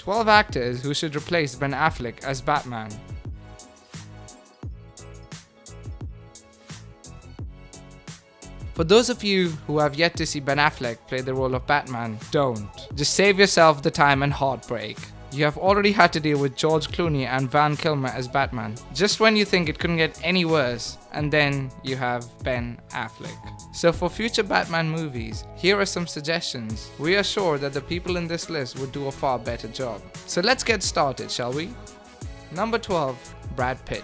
12 actors who should replace Ben Affleck as Batman. For those of you who have yet to see Ben Affleck play the role of Batman, don't. Just save yourself the time and heartbreak. You have already had to deal with George Clooney and Val Kilmer as Batman, just when you think it couldn't get any worse, and then you have Ben Affleck. So for future Batman movies, here are some suggestions. We are sure that the people in this list would do a far better job. So let's get started, shall we? Number 12, Brad Pitt.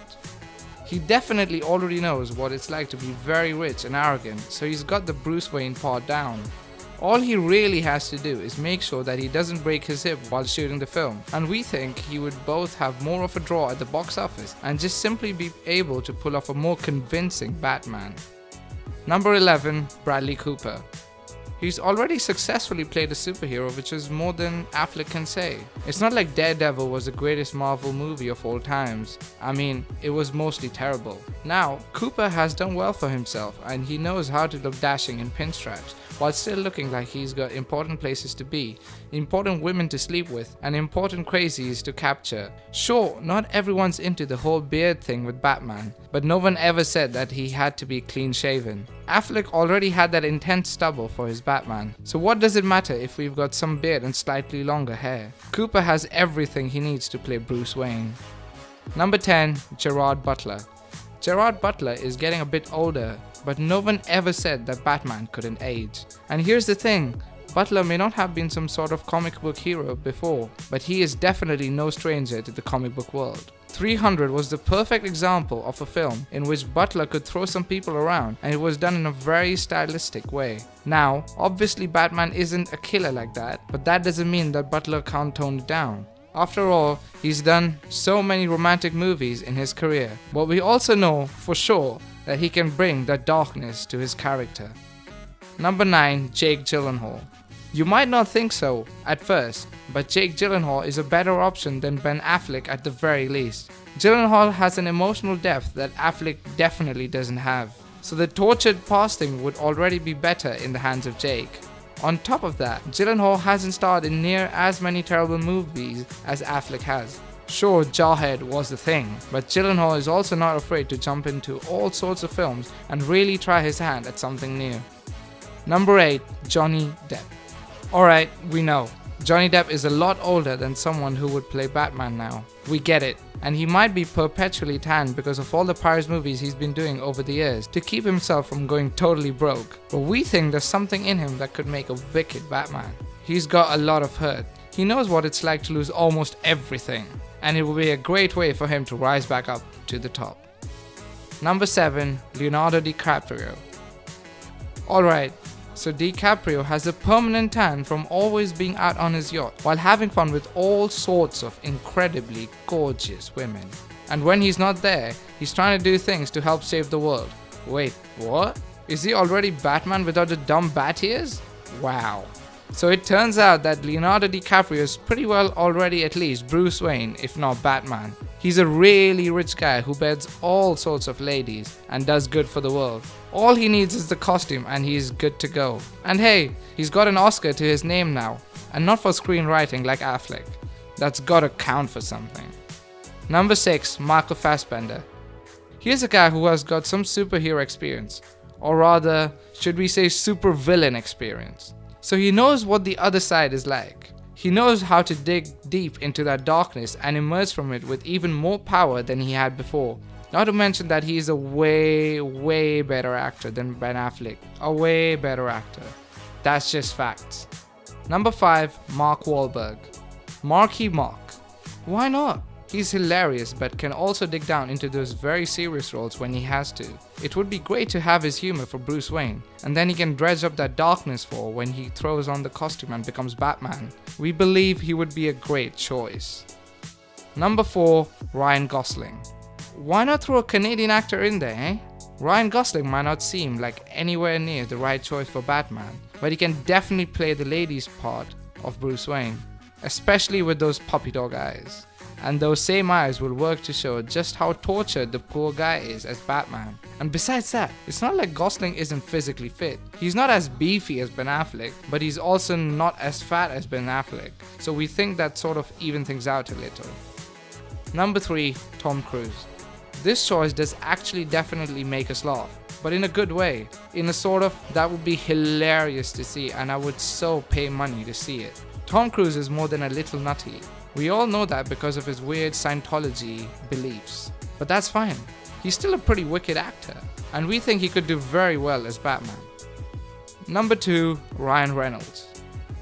He definitely already knows what it's like to be very rich and arrogant, so he's got the Bruce Wayne part down. All he really has to do is make sure that he doesn't break his hip while shooting the film, and we think he would both have more of a draw at the box office and just simply be able to pull off a more convincing Batman. Number 11, Bradley Cooper. He's already successfully played a superhero, which is more than Affleck can say. It's not like Daredevil was the greatest Marvel movie of all times. I mean, it was mostly terrible. Now, Cooper has done well for himself, and he knows how to look dashing in pinstripes, while still looking like he's got important places to be, important women to sleep with, and important crazies to capture. Sure, not everyone's into the whole beard thing with Batman, but no one ever said that he had to be clean shaven. Affleck already had that intense stubble for his Batman, so what does it matter if we've got some beard and slightly longer hair? Cooper has everything he needs to play Bruce Wayne. Number 10, Gerard Butler. Gerard Butler is getting a bit older, but no one ever said that Batman couldn't age. And here's the thing, Butler may not have been some sort of comic book hero before, but he is definitely no stranger to the comic book world. 300 was the perfect example of a film in which Butler could throw some people around, and it was done in a very stylistic way. Now, obviously Batman isn't a killer like that, but that doesn't mean that Butler can't tone it down. After all, he's done so many romantic movies in his career, but we also know for sure that he can bring that darkness to his character. Number 9, Jake Gyllenhaal. You might not think so at first, but Jake Gyllenhaal is a better option than Ben Affleck at the very least. Gyllenhaal has an emotional depth that Affleck definitely doesn't have, so the tortured past thing would already be better in the hands of Jake. On top of that, Gyllenhaal hasn't starred in near as many terrible movies as Affleck has. Sure, Jarhead was the thing, but Gyllenhaal is also not afraid to jump into all sorts of films and really try his hand at something new. Number 8, Johnny Depp. Alright, we know. Johnny Depp is a lot older than someone who would play Batman now. We get it. And he might be perpetually tanned because of all the Pirates movies he's been doing over the years to keep himself from going totally broke. But we think there's something in him that could make a wicked Batman. He's got a lot of hurt. He knows what it's like to lose almost everything. And it will be a great way for him to rise back up to the top. Number 7, Leonardo DiCaprio. Alright, so DiCaprio has a permanent tan from always being out on his yacht while having fun with all sorts of incredibly gorgeous women. And when he's not there, he's trying to do things to help save the world. Wait, what? Is he already Batman without the dumb bat ears? Wow. So it turns out that Leonardo DiCaprio is pretty well already at least Bruce Wayne, if not Batman. He's a really rich guy who beds all sorts of ladies and does good for the world. All he needs is the costume and he's good to go. And hey, he's got an Oscar to his name now, and not for screenwriting like Affleck. That's gotta count for something. Number 6, Michael Fassbender. Here's a guy who has got some superhero experience, or rather, should we say supervillain experience. So he knows what the other side is like. He knows how to dig deep into that darkness and emerge from it with even more power than he had before. Not to mention that he is a way better actor than Ben Affleck. A way better actor. That's just facts. Number 5, Mark Wahlberg. Marky Mark. Why not? He's hilarious but can also dig down into those very serious roles when he has to. It would be great to have his humor for Bruce Wayne, and then he can dredge up that darkness for when he throws on the costume and becomes Batman. We believe he would be a great choice. Number 4, Ryan Gosling. Why not throw a Canadian actor in there, eh? Ryan Gosling might not seem like anywhere near the right choice for Batman, but he can definitely play the lady's part of Bruce Wayne, especially with those puppy dog eyes. and those same eyes will work to show just how tortured the poor guy is as Batman. And besides that, it's not like Gosling isn't physically fit. He's not as beefy as Ben Affleck, but he's also not as fat as Ben Affleck, so we think that sort of even things out a little. Number 3, Tom Cruise. This choice does actually definitely make us laugh, but in a good way, in a sort of that would be hilarious to see, and I would so pay money to see it. Tom Cruise is more than a little nutty. We all know that because of his weird Scientology beliefs, but that's fine. He's still a pretty wicked actor, and we think he could do very well as Batman. Number 2, Ryan Reynolds.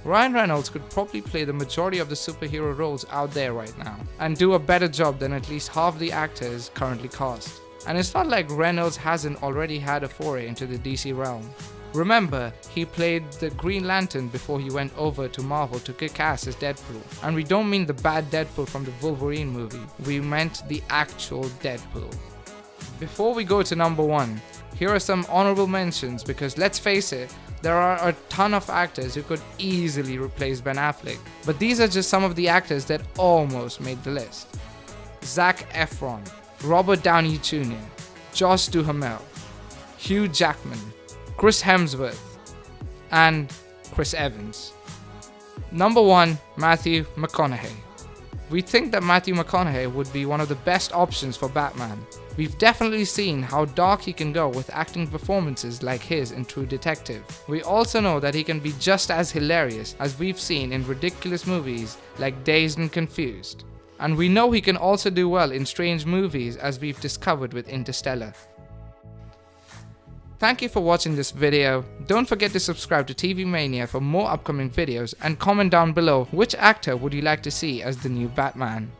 Ryan Reynolds could probably play the majority of the superhero roles out there right now, and do a better job than at least half the actors currently cast. And it's not like Reynolds hasn't already had a foray into the DC realm. Remember, he played the Green Lantern before he went over to Marvel to kick ass as Deadpool. And we don't mean the bad Deadpool from the Wolverine movie, we meant the actual Deadpool. Before we go to number 1, here are some honorable mentions, because let's face it, there are a ton of actors who could easily replace Ben Affleck, but these are just some of the actors that almost made the list. Zac Efron, Robert Downey Jr., Josh Duhamel, Hugh Jackman, Chris Hemsworth, and Chris Evans. Number 1, Matthew McConaughey. We think that Matthew McConaughey would be one of the best options for Batman. We've definitely seen how dark he can go with acting performances like his in True Detective. We also know that he can be just as hilarious as we've seen in ridiculous movies like Dazed and Confused. And we know he can also do well in strange movies, as we've discovered with Interstellar. Thank you for watching this video. Don't forget to subscribe to TV Mania for more upcoming videos, and comment down below which actor would you like to see as the new Batman.